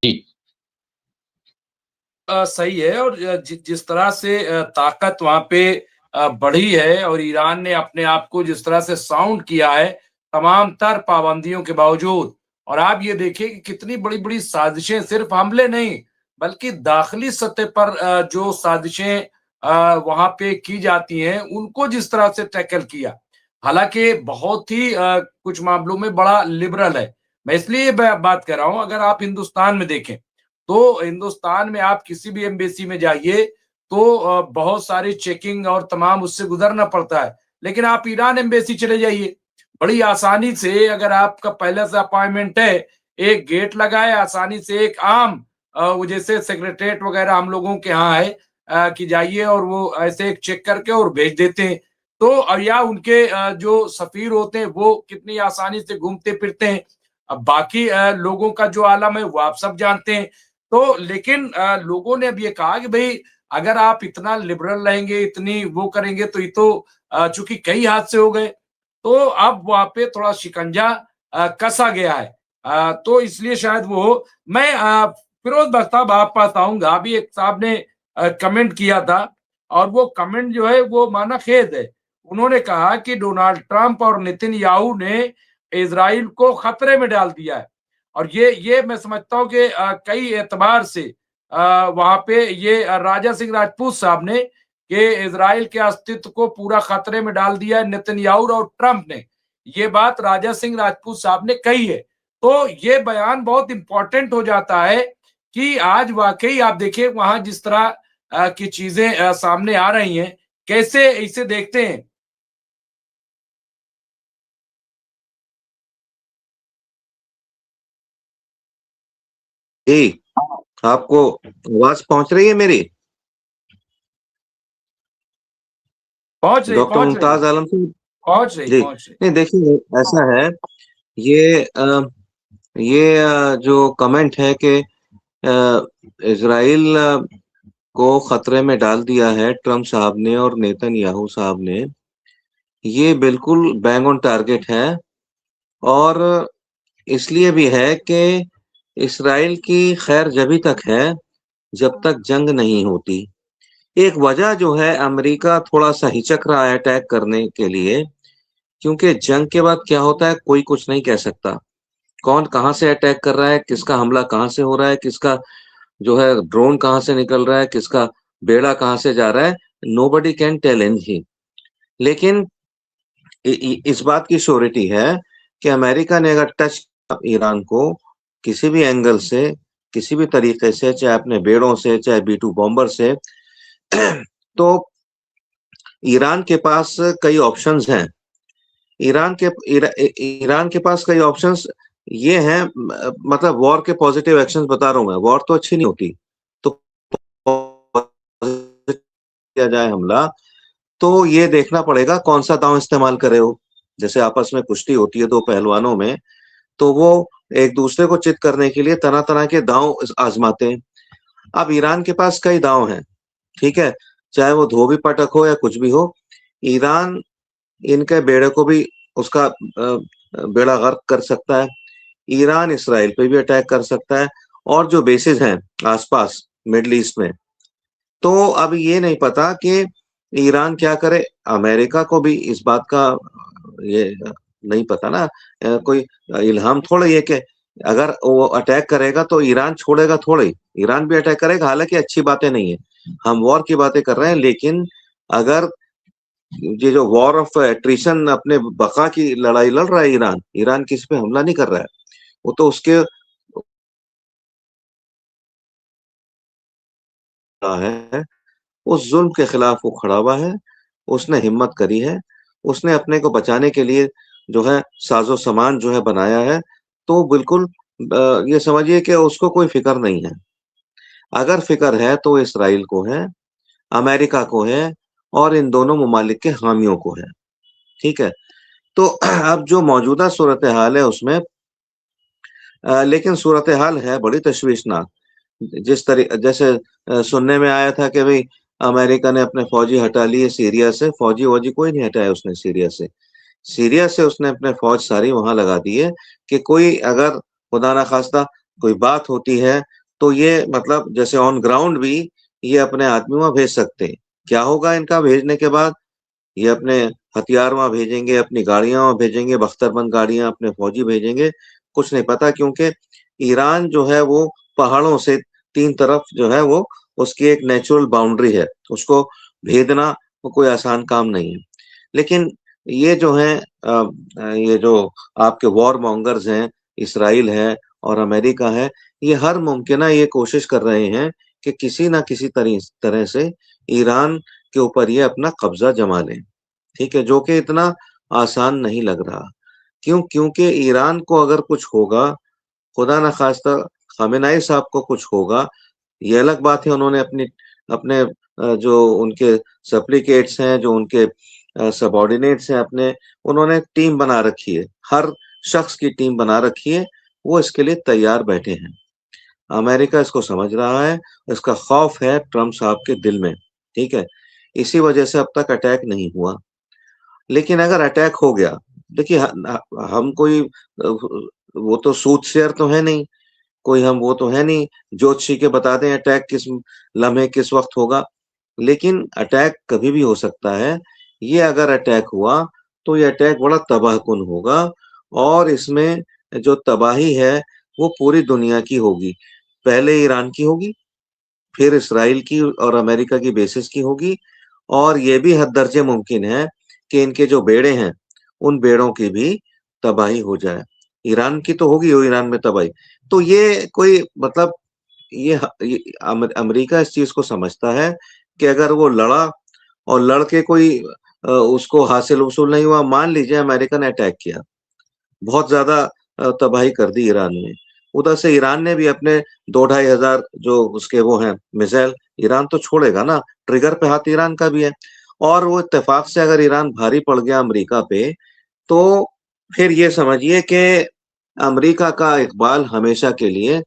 जी। सही है। और जिस तरह से ताकत वहाँ पे बढ़ी है और ईरान ने अपने आप को जिस तरह से साउंड किया है तमाम तर पाबंदियों के बावजूद। और आप ये देखिए कि कितनी बड़ी-बड़ी साजिशें, सिर्फ हमले नहीं बल्कि दाखिली सतह पर जो साजिशें वहाँ पे की जाती हैं, उनको जिस तरह से टैकल किया। हालाँकि बहुत ही कुछ मामलों में बड़ा लिबरल है। मैं इसलिए ये बात कर रहा हूँ, अगर आप हिंदुस्तान में देखें तो हिंदुस्तान में आप किसी भी एम्बेसी में जाइए तो बहुत सारी चेकिंग और तमाम उससे गुजरना पड़ता है। लेकिन आप ईरान एम्बेसी चले जाइए, बड़ी आसानी से अगर आपका पहले से अपॉइंटमेंट है, एक गेट लगा है, आसानी से एक आम वो जैसे सेक्रेटेरिएट वगैरह हम लोगों के यहाँ है कि जाइए और वो ऐसे एक चेक करके और भेज देते हैं। तो या उनके जो सफ़ीर होते हैं वो कितनी आसानी से घूमते फिरते हैं। अब बाकी लोगों का जो आलम है वो आप सब जानते हैं। तो लेकिन लोगों ने अब ये कहा कि भई अगर आप इतना लिबरल रहेंगे, इतनी वो करेंगे तो ये तो चूँकि कई हादसे हो गए, तो अब वहाँ पे थोड़ा शिकंजा कसा गया है। तो इसलिए शायद वो हो। मैं फिरोज़ बख्श साहब आप पास आऊँगा। अभी एक साहब ने कमेंट किया था और वो कमेंट जो है वो माना-खेद है। उन्होंने कहा कि डोनाल्ड ट्रंप और नेतन्याहू ने इज़राइल को खतरे में डाल दिया है। और ये मैं समझता हूँ कि कई एतबार से वहाँ पे ये राजा सिंह राजपूत साहब ने कि इज़राइल के अस्तित्व को पूरा खतरे में डाल दिया है नेतन्याहू और ट्रंप ने। ये बात राजा सिंह राजपूत साहब ने कही है। तो ये बयान बहुत इम्पोर्टेंट हो जाता है कि आज वाक़ई आप देखिए वहाँ जिस तरह की चीज़ें सामने आ रही हैं, कैसे इसे देखते हैं? जी, आपको आवाज पहुंच रही है मेरी? डॉक्टर पहुँच रही मुमताज है, आलम से। जी, पहुँच रही। नहीं देखिए ऐसा है, ये जो कमेंट है कि इजराइल को खतरे में डाल दिया है ट्रम्प साहब ने और नेतन्याहू साहब ने, ये बिल्कुल बैंग ऑन टारगेट है। और इसलिए भी है कि इसराइल की खैर जभी तक है जब तक जंग नहीं होती। एक वजह जो है, अमेरिका थोड़ा-सा हिचक रहा है अटैक करने के लिए, क्योंकि जंग के बाद क्या होता है कोई कुछ नहीं कह सकता। कौन कहाँ से अटैक कर रहा है, किसका हमला कहाँ से हो रहा है, किसका जो है ड्रोन कहाँ से निकल रहा है, किसका बेड़ा कहाँ से जा रहा है, नोबडी कैन टेल एनीथिंग। लेकिन इस बात की श्योरिटी है कि अमेरिका ने अगर टच किया ईरान को किसी भी एंगल से, किसी भी तरीके से, चाहे अपने बेड़ों से, चाहे बी-2 बॉम्बर से, तो ईरान के पास कई ऑप्शंस हैं। ईरान के पास कई ऑप्शंस ये हैं, मतलब वॉर के पॉजिटिव एक्शंस बता रहा हूँ मैं। वॉर तो अच्छी नहीं होती, तो किया जाए हमला, तो ये देखना पड़ेगा कौन सा दांव इस्तेमाल करे हो। जैसे आपस में कुश्ती होती है दो पहलवानों में, तो वो एक दूसरे को चित करने के लिए तरह तरह के दांव आजमाते हैं। अब ईरान के पास कई दांव हैं, ठीक है, चाहे वो धोबी पटक हो या कुछ भी हो। ईरान इनके बेड़े को भी उसका बेड़ा गर्क कर सकता है। ईरान इसराइल पे भी अटैक कर सकता है, और जो बेसिस हैं आसपास मिडल ईस्ट में। तो अब ये नहीं पता कि ईरान क्या करे। अमेरिका को भी इस बात का ये नहीं पता ना, कोई इल्हाम थोड़ा ये कि अगर वो अटैक करेगा तो ईरान छोड़ेगा थोड़े ही। ईरान भी अटैक करेगा, हालांकि अच्छी बातें नहीं है, हम वॉर की बातें कर रहे हैं। लेकिन अगर ये जो वॉर ऑफ एट्रिशन, अपने बका की लड़ाई लड़ रहा है ईरान, ईरान किसी पे हमला नहीं कर रहा है, वो तो उसके है, उस जुल्म के खिलाफ वो खड़ा हुआ है, उसने हिम्मत करी है, उसने अपने को बचाने के लिए जो है साजो सामान जो है बनाया है। तो बिल्कुल ये समझिए कि उसको कोई फिक्र नहीं है। अगर फिक्र है तो इसराइल को है, अमेरिका को है, और इन दोनों ममालिक के हामियों को है, ठीक है। तो अब जो मौजूदा सूरत हाल है उसमें, लेकिन सूरत हाल है बड़ी तशवीशनाक। जिस तरीके जैसे सुनने में आया था कि भाई अमेरिका ने अपने फौजी हटा लिए सीरिया से। फौजी वौजी कोई नहीं हटाया उसने सीरिया से। सीरिया से उसने अपने फौज सारी वहां लगा दी है कि कोई अगर खुदा ना खास्ता कोई बात होती है तो ये मतलब जैसे ऑन ग्राउंड भी ये अपने आदमी वहां भेज सकते हैं। क्या होगा इनका भेजने के बाद? ये अपने हथियार वहां भेजेंगे, अपनी गाड़ियां वहां भेजेंगे, बख्तरबंद गाड़ियां, अपने फौजी भेजेंगे, कुछ नहीं पता, क्योंकि ईरान जो है वो पहाड़ों से तीन तरफ जो है वो उसकी एक नेचुरल बाउंड्री है, उसको भेदना वो कोई आसान काम नहीं है। लेकिन ये जो है ये जो आपके वॉर मॉन्गर्स हैं, इसराइल है और अमेरिका है, ये हर मुमकिन ये कोशिश कर रहे हैं कि किसी ना किसी तरह से ईरान के ऊपर ये अपना कब्जा जमा लें। ठीक है, जो कि इतना आसान नहीं लग रहा। क्योंकि ईरान को अगर कुछ होगा, खुदा न खास्ता खामेनेई साहब को कुछ होगा, ये अलग बात है। उन्होंने अपने जो उनके सप्लिकेट्स हैं, जो उनके सबॉर्डिनेट्स हैं अपने, उन्होंने टीम बना रखी है, हर शख्स की टीम बना रखी है, वो इसके लिए तैयार बैठे हैं। अमेरिका इसको समझ रहा है, इसका खौफ है ट्रम्प साहब के दिल में। ठीक है, इसी वजह से अब तक अटैक नहीं हुआ। लेकिन अगर अटैक हो गया, देखिए हम कोई वो तो सूटशेयर तो है नहीं, कोई हम वो तो है नहीं ज्योतिषी के बता दें अटैक किस लम्हे किस वक्त होगा। लेकिन अटैक कभी भी हो सकता है। ये अगर अटैक हुआ तो ये अटैक बड़ा तबाहकुन होगा, और इसमें जो तबाही है वो पूरी दुनिया की होगी। पहले ईरान की होगी, फिर इसराइल की और अमेरिका की बेसिस की होगी, और ये भी हद दर्जे मुमकिन है कि इनके जो बेड़े हैं उन बेड़ों की भी तबाही हो जाए। ईरान की तो होगी हो, ईरान में तबाही। तो ये कोई मतलब ये अमेरिका इस चीज को समझता है कि अगर वो लड़ा और लड़के कोई उसको हासिल वसूल नहीं हुआ, मान लीजिए अमेरिका ने अटैक किया, बहुत ज्यादा तबाही कर दी ईरान में, उधर से ईरान ने भी अपने 2-2,500 जो उसके वो हैं मिसाइल, ईरान तो छोड़ेगा ना, ट्रिगर पे हाथ ईरान का भी है। और वो इत्तेफाक से अगर ईरान भारी पड़ गया अमेरिका पे, तो फिर ये समझिए कि अमेरिका का इकबाल हमेशा के लिए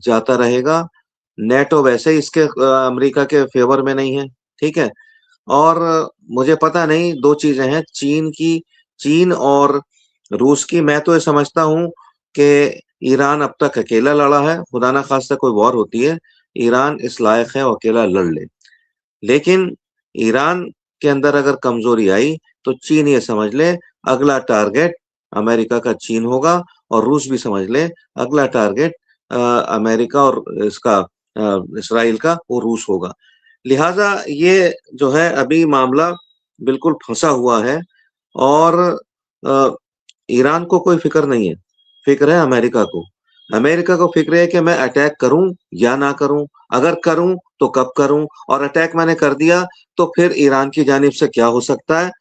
जाता रहेगा। नेटो वैसे ही इसके अमेरिका के फेवर में नहीं है। ठीक है, और मुझे पता नहीं, दो चीजें हैं, चीन और रूस की। मैं तो ये समझता हूँ कि ईरान अब तक अकेला लड़ा है, खुदा ना खास्ता कोई वॉर होती है, ईरान इस लायक है वो अकेला लड़ ले। लेकिन ईरान के अंदर अगर कमजोरी आई तो चीन ये समझ ले अगला टारगेट अमेरिका का चीन होगा, और रूस भी समझ ले अगला टारगेट अमेरिका और इसका इसराइल का वो रूस होगा। लिहाजा ये जो है अभी मामला बिल्कुल फंसा हुआ है, और अ, ईरान को कोई फिक्र नहीं है, फिक्र है अमेरिका को। अमेरिका को फिक्र है कि मैं अटैक करूं या ना करूं, अगर करूं तो कब करूं, और अटैक मैंने कर दिया तो फिर ईरान की जानिब से क्या हो सकता है।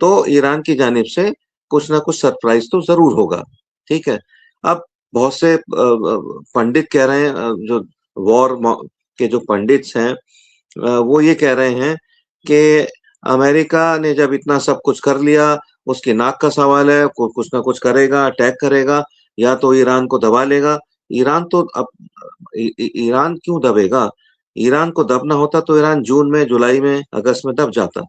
तो ईरान की जानिब से कुछ ना कुछ सरप्राइज तो जरूर होगा। ठीक है, अब बहुत से पंडित कह रहे हैं, जो वॉर के जो पंडित्स हैं, वो ये कह रहे हैं कि अमेरिका ने जब इतना सब कुछ कर लिया, उसकी नाक का सवाल है, कुछ ना कुछ करेगा, अटैक करेगा, या तो ईरान को दबा लेगा। ईरान तो अब ईरान क्यों दबेगा? ईरान को दबना होता तो ईरान जून में, जुलाई में, अगस्त में दब जाता।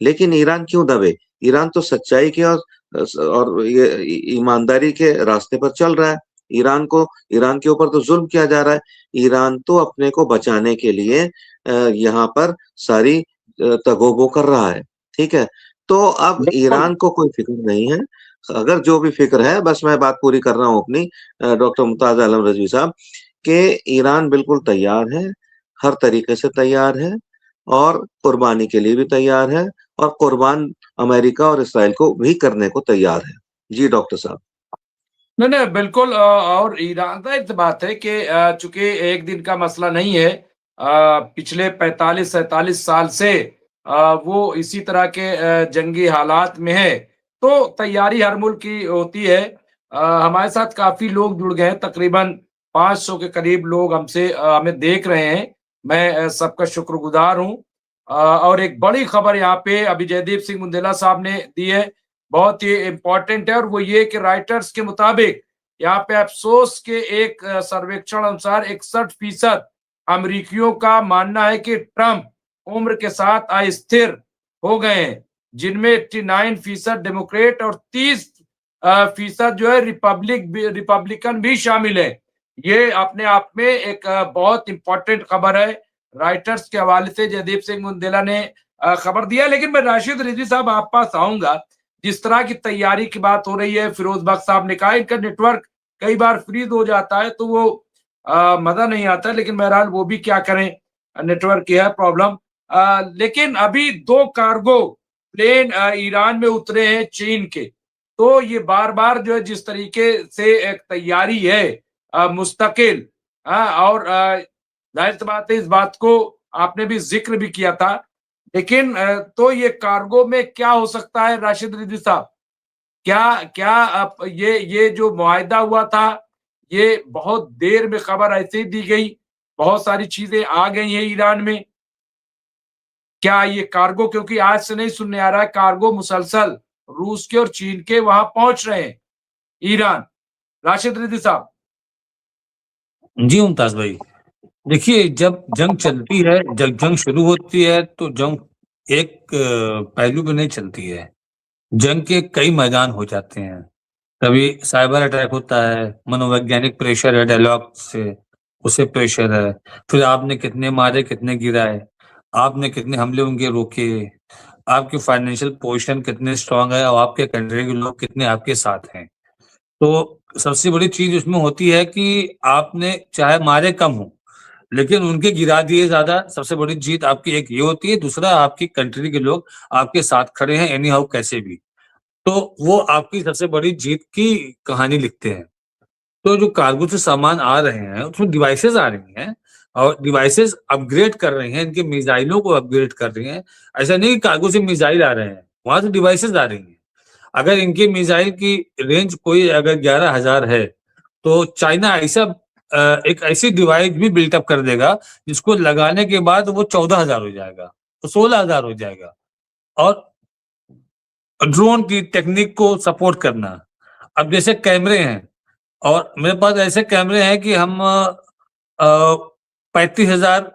लेकिन ईरान क्यों दबे? ईरान तो सच्चाई के और ये ईमानदारी के रास्ते पर चल रहा है। ईरान के ऊपर तो जुल्म किया जा रहा है। ईरान तो अपने को बचाने के लिए यहाँ पर सारी तगोबो कर रहा है। ठीक है, तो अब बिल्कुल। ईरान को कोई फिक्र नहीं है। अगर जो भी फिक्र है, बस मैं बात पूरी कर रहा हूँ अपनी, डॉक्टर मुमताज आलम रजवी साहब, कि ईरान बिल्कुल तैयार है, हर तरीके से तैयार है, और कुर्बानी के लिए भी तैयार है, और कुर्बान अमेरिका और इसराइल को भी करने को तैयार है। जी डॉक्टर साहब। नहीं नहीं बिल्कुल। और ईरान का एक बात है कि चूंकि एक दिन का मसला नहीं है, पिछले 45-47 साल से वो इसी तरह के जंगी हालात में है, तो तैयारी हर मुल्क की होती है। हमारे साथ काफी लोग जुड़ गए हैं, तकरीबन 500 के करीब लोग हमसे हमें देख रहे हैं। मैं सबका शुक्रगुजार हूँ। और एक बड़ी खबर यहाँ पे अभी जयदीप सिंह बुंदेला साहब ने दी है, बहुत ही इम्पोर्टेंट है, और वो ये कि राइटर्स के मुताबिक यहाँ पे अफसोस के एक सर्वेक्षण अनुसार 61% अमरीकियों का मानना है कि ट्रंप उम्र के साथ अस्थिर हो गए हैं, जिनमें 89% डेमोक्रेट और 30% जो है रिपब्लिकन भी शामिल है। ये अपने आप में एक बहुत इंपॉर्टेंट खबर है। राइटर्स के हवाले से जयदीप सिंह मुंडेला ने खबर दिया। लेकिन मैं राशिद रिजवी साहब आप पास आऊंगा। जिस तरह की तैयारी की बात हो रही है, फिरोज बख्श साहब ने कहा इनका नेटवर्क कई बार फ्रीज हो जाता है तो वो मजा नहीं आता। लेकिन बहरहाल वो भी क्या करें, नेटवर्क की है प्रॉब्लम। लेकिन अभी 2 कार्गो प्लेन ईरान में उतरे हैं चीन के। तो ये बार-बार जो है जिस तरीके से एक तैयारी है मुस्तकिल, और जाहिर-सी बात है इस बात को आपने भी ज़िक्र भी किया था। लेकिन तो ये कार्गो में क्या हो सकता है राशिद रिजवी साहब? क्या क्या ये जो मुआहिदा हुआ था, ये बहुत देर में खबर ऐसे ही दी गई, बहुत सारी चीज़ें आ गई हैं ईरान में। क्या ये कार्गो, क्योंकि आज से नहीं सुनने आ रहा है, कार्गो मुसलसल रूस के और चीन के वहां पहुंच रहे हैं ईरान। राशिद रिजवी साहब। जी मुमताज भाई, देखिए जब जंग चलती है, जब जंग शुरू होती है तो जंग एक पहलू पे नहीं चलती है। जंग के कई मैदान हो जाते हैं। कभी साइबर अटैक होता है, मनोवैज्ञानिक प्रेशर है डायलॉग से, उसे प्रेशर है। फिर आपने कितने मारे, कितने गिराए, आपने कितने हमले उनके रोके, आपकी फाइनेंशियल पोजीशन कितने स्ट्रांग है और आपके कंट्री के लोग कितने आपके साथ हैं। तो सबसे बड़ी चीज उसमें होती है कि आपने चाहे मारे कम हो लेकिन उनके गिरा दिए ज्यादा। सबसे बड़ी जीत आपकी एक ये होती है। दूसरा, आपकी कंट्री के लोग आपके साथ खड़े हैं एनी हाउ कैसे भी, तो वो आपकी सबसे बड़ी जीत की कहानी लिखते हैं। तो जो कार्गो से सामान आ रहे हैं उसमें डिवाइसेस आ रही हैं और डिवाइसेस अपग्रेड कर रहे हैं, इनके मिसाइलों को अपग्रेड कर रही हैं। ऐसा नहीं कि कार्गो से मिसाइल आ रहे हैं, वहां से डिवाइसेस आ रही हैं। अगर इनके मिसाइल की रेंज कोई अगर 11,000 है तो चाइना ऐसा एक ऐसी डिवाइस भी बिल्टअप कर देगा जिसको लगाने के बाद वो 14,000 हो जाएगा, तो 16,000 हो जाएगा। और ड्रोन की टेक्निक को सपोर्ट करना। अब जैसे कैमरे हैं और मेरे पास ऐसे कैमरे हैं कि हम 35,000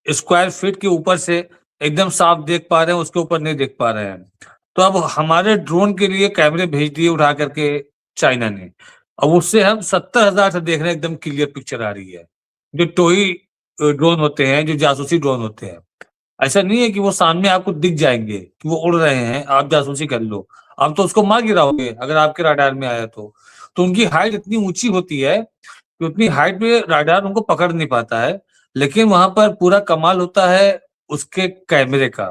स्क्वायर फीट के ऊपर से एकदम साफ देख पा रहे हैं, उसके ऊपर नहीं देख पा रहे हैं। तो अब हमारे ड्रोन के लिए कैमरे भेज दिए उठा करके चाइना ने। अब उससे हम 70,000 से देख रहे हैं, एकदम क्लियर पिक्चर आ रही है। जो टोई ड्रोन होते हैं, जो जासूसी ड्रोन होते हैं, ऐसा नहीं है कि वो सामने आपको दिख जाएंगे कि वो उड़ रहे हैं, आप जासूसी कर लो। आप तो उसको मार गिराओगे अगर आपके राडार में आया तो उनकी हाइट इतनी ऊंची होती है कि उतनी हाइट पे राडार उनको पकड़ नहीं पाता है। लेकिन वहां पर पूरा कमाल होता है उसके कैमरे का।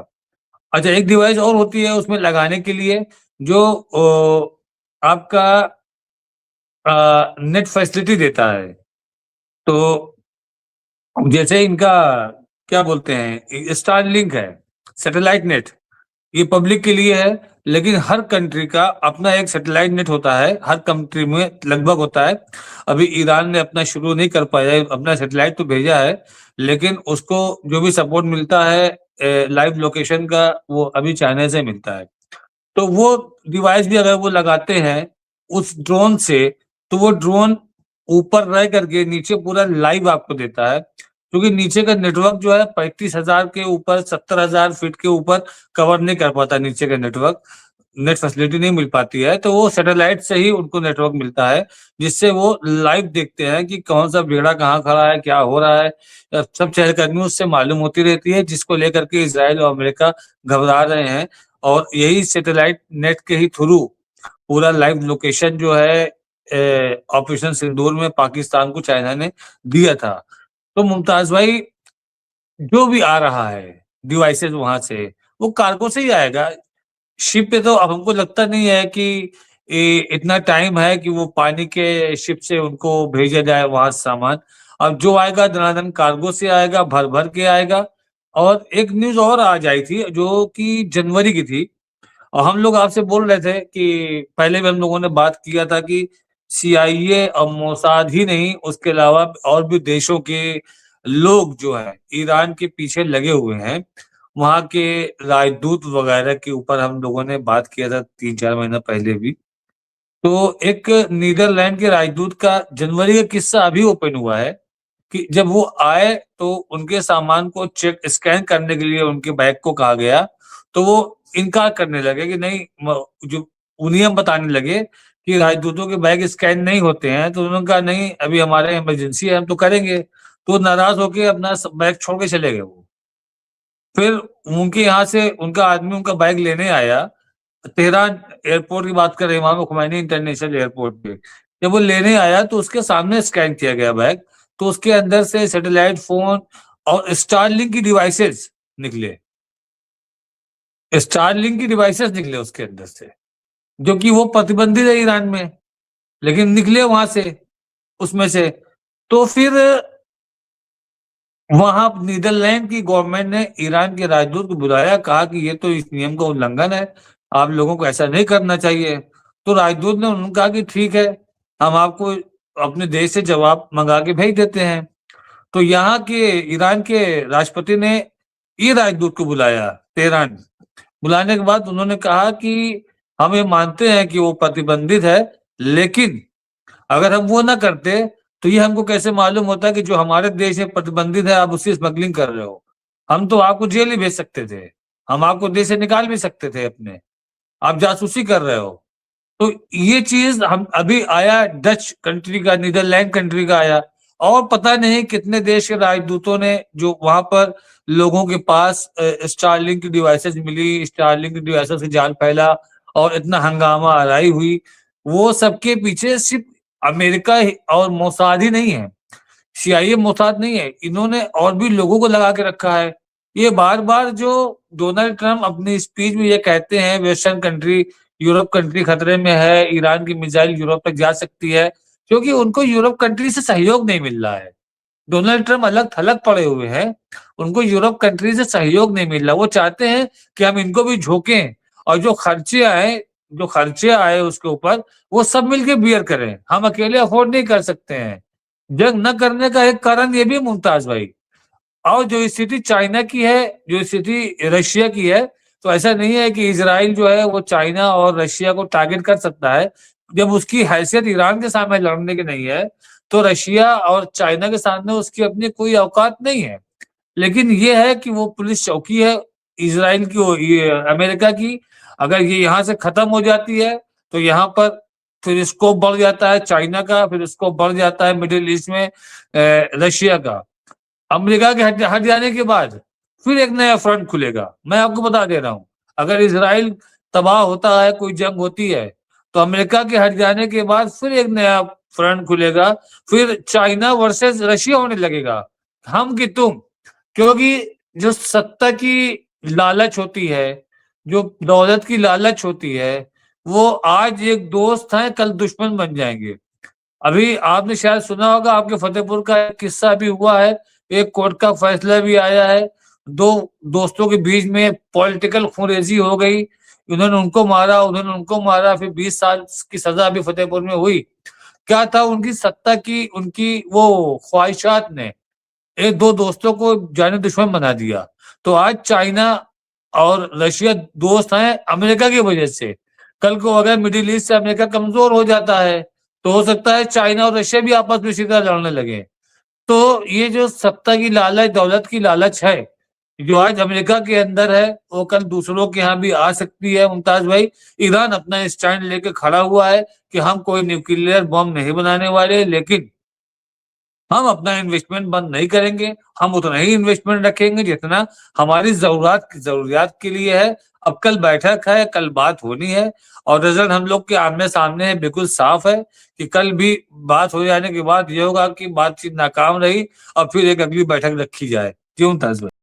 अच्छा, एक डिवाइस और होती है उसमें लगाने के लिए जो आपका नेट फैसिलिटी देता है। तो जैसे इनका क्या बोलते हैं, स्टारलिंक है, सैटेलाइट नेट, ये पब्लिक के लिए है। लेकिन हर कंट्री का अपना एक सैटेलाइट नेट होता है, हर कंट्री में लगभग होता है। अभी ईरान ने अपना शुरू नहीं कर पाया है, अपना सैटेलाइट तो भेजा है लेकिन उसको जो भी सपोर्ट मिलता है लाइव लोकेशन का, वो अभी चाइना से मिलता है। तो वो डिवाइस भी अगर वो लगाते हैं उस ड्रोन से, तो वो ड्रोन ऊपर रह करके नीचे पूरा लाइव आपको देता है। क्योंकि नीचे का नेटवर्क जो है 35,000 के ऊपर, 70,000 फीट के ऊपर कवर नहीं कर पाता। नीचे का नेटवर्क, नेट फैसिलिटी नहीं मिल पाती है, तो वो सैटेलाइट से ही उनको नेटवर्क मिलता है, जिससे वो लाइव देखते हैं कि कौन सा बेड़ा कहाँ खड़ा है, क्या हो रहा है। सब चहलकदमी उससे मालूम होती रहती है, जिसको लेकर के इसराइल और अमेरिका घबरा रहे हैं। और यही सैटेलाइट नेट के ही थ्रू पूरा लाइव लोकेशन जो है ऑपरेशन सिंदूर में पाकिस्तान को चाइना ने दिया था। तो मुमताज भाई, जो भी आ रहा है डिवाइसेस वहां से, वो कार्गो से ही आएगा। शिप पे तो अब हमको लगता नहीं है कि इतना टाइम है कि वो पानी के शिप से उनको भेजा जाए वहां सामान। अब जो आएगा दनादन कार्गो से आएगा, भर भर के आएगा। और एक न्यूज और आ जाई थी जो कि जनवरी की थी, और हम लोग आपसे बोल रहे थे कि पहले भी हम लोगों ने बात किया था कि सीआईए और मोसाद ही नहीं, उसके अलावा और भी देशों के लोग जो है ईरान के पीछे लगे हुए हैं। वहां के राजदूत वगैरह के ऊपर हम लोगों ने बात किया था 3-4 महीना पहले भी। तो एक नीदरलैंड के राजदूत का जनवरी का किस्सा अभी ओपन हुआ है कि जब वो आए तो उनके सामान को चेक स्कैन करने के लिए उनके बैग को कहा गया, तो वो इनकार करने लगे कि नहीं, जो नियम बताने लगे कि राजदूतों के बैग स्कैन नहीं होते हैं, तो उन्होंने कहा नहीं अभी हमारे इमरजेंसी है, हम तो करेंगे। तो नाराज होके अपना बैग छोड़ के चले गए वो। फिर उनके यहाँ से उनका आदमी उनका बैग लेने आया, तेहरान एयरपोर्ट की बात कर रहे हैं, वहां पे खुमैनी इंटरनेशनल एयरपोर्ट पे जब वो लेने आया तो उसके सामने स्कैन किया गया बैग, तो उसके अंदर से सैटेलाइट फोन और स्टारलिंक की डिवाइसेस निकले, स्टारलिंक की डिवाइसेस निकले उसके अंदर से, जो कि वो प्रतिबंधित है ईरान में, लेकिन निकले वहां से, उसमें से। तो फिर वहां नीदरलैंड की गवर्नमेंट ने ईरान के राजदूत को बुलाया, कहा कि ये तो इस नियम का उल्लंघन है, आप लोगों को ऐसा नहीं करना चाहिए। तो राजदूत ने उन्होंने कहा कि ठीक है, हम आपको अपने देश से जवाब मंगा के भेज देते हैं। तो यहाँ के ईरान के राष्ट्रपति ने ये राजदूत को बुलाया तेहरान। बुलाने के बाद उन्होंने कहा कि हम ये मानते हैं कि वो प्रतिबंधित है, लेकिन अगर हम वो ना करते तो ये हमको कैसे मालूम होता कि जो हमारे देश में प्रतिबंधित है आप उसकी स्मगलिंग कर रहे हो। हम तो आपको जेल ही भेज सकते थे, हम आपको देश से निकाल भी सकते थे अपने, आप जासूसी कर रहे हो। तो ये चीज हम अभी आया डच कंट्री का, नीदरलैंड कंट्री का आया, और पता नहीं कितने देश के राजदूतों ने जो वहां पर लोगों के पास स्टारलिंक की डिवाइसेस मिली, स्टारलिंक की डिवाइसेस से जाल फैला और इतना हंगामा आराई हुई, वो सबके पीछे सिर्फ अमेरिका और मोसाद ही नहीं है, CIA मोसाद नहीं है, इन्होंने और भी लोगों को लगा के रखा है। ये बार बार जो डोनाल्ड ट्रम्प अपनी स्पीच में ये कहते हैं वेस्टर्न कंट्री, यूरोप कंट्री खतरे में है, ईरान की मिसाइल यूरोप तक जा सकती है, क्योंकि उनको यूरोप कंट्री से सहयोग नहीं मिल रहा है। डोनाल्ड ट्रम्प अलग थलग पड़े हुए हैं, उनको यूरोप कंट्री से सहयोग नहीं मिल रहा। वो चाहते हैं कि हम इनको भी झोंकें और जो खर्चे आए उसके ऊपर वो सब मिलके बियर करें, हम अकेले अफोर्ड नहीं कर सकते हैं। जंग न करने का एक कारण ये भी मुमताज भाई, और जो स्थिति चाइना की है, जो स्थिति रशिया की है, तो ऐसा नहीं है कि इजराइल जो है वो चाइना और रशिया को टारगेट कर सकता है। जब उसकी हैसियत ईरान के सामने लड़ने की नहीं है, तो रशिया और चाइना के सामने उसकी अपनी कोई औकात नहीं है। लेकिन ये है कि वो पुलिस चौकी है इजराइल की, ये अमेरिका की, अगर ये यहाँ से खत्म हो जाती है तो यहाँ पर फिर स्कोप बढ़ जाता है चाइना का, फिर स्कोप बढ़ जाता है मिडिल ईस्ट में रशिया का। अमेरिका के हट जाने के बाद फिर एक नया फ्रंट खुलेगा। मैं आपको बता दे रहा हूं, अगर इजराइल तबाह होता है, कोई जंग होती है, तो अमेरिका के हट जाने के बाद फिर एक नया फ्रंट खुलेगा, फिर चाइना वर्सेस रशिया होने लगेगा, हम कि तुम। क्योंकि जो सत्ता की लालच होती है, जो दौलत की लालच होती है, वो आज एक दोस्त है कल दुश्मन बन जाएंगे। अभी आपने शायद सुना होगा, आपके फतेहपुर का एक किस्सा भी हुआ है, एक कोर्ट का फैसला भी आया है, दो दोस्तों के बीच में पॉलिटिकल खुरेजी हो गई, उन्होंने उनको मारा, उन्होंने उनको मारा, फिर 20 साल की सजा भी फतेहपुर में हुई। क्या था, उनकी सत्ता की, उनकी वो ख्वाहिशात ने एक दो दोस्तों को जाने दुश्मन बना दिया। तो आज चाइना और रशिया दोस्त हैं अमेरिका की वजह से। कल को अगर मिडिल ईस्ट से अमेरिका कमजोर हो जाता है तो हो सकता है चाइना और रशिया भी आपस में सीधा लड़ने लगे। तो ये जो सत्ता की लालच, दौलत की लालच है, जो आज अमेरिका के अंदर है, वो कल दूसरों के यहाँ भी आ सकती है मुमताज भाई। ईरान अपना स्टैंड लेके खड़ा हुआ है कि हम कोई न्यूक्लियर बॉम्ब नहीं बनाने वाले, लेकिन हम अपना इन्वेस्टमेंट बंद नहीं करेंगे, हम उतना ही इन्वेस्टमेंट रखेंगे जितना हमारी जरूरियात के लिए है। अब कल बैठक है, कल बात होनी है, और रिजल्ट हम लोग के आमने सामने है, बिल्कुल साफ है कि कल भी बात हो जाने के बाद ये होगा कि बातचीत नाकाम रही और फिर एक अगली बैठक रखी जाए। क्यों मुमताज भाई?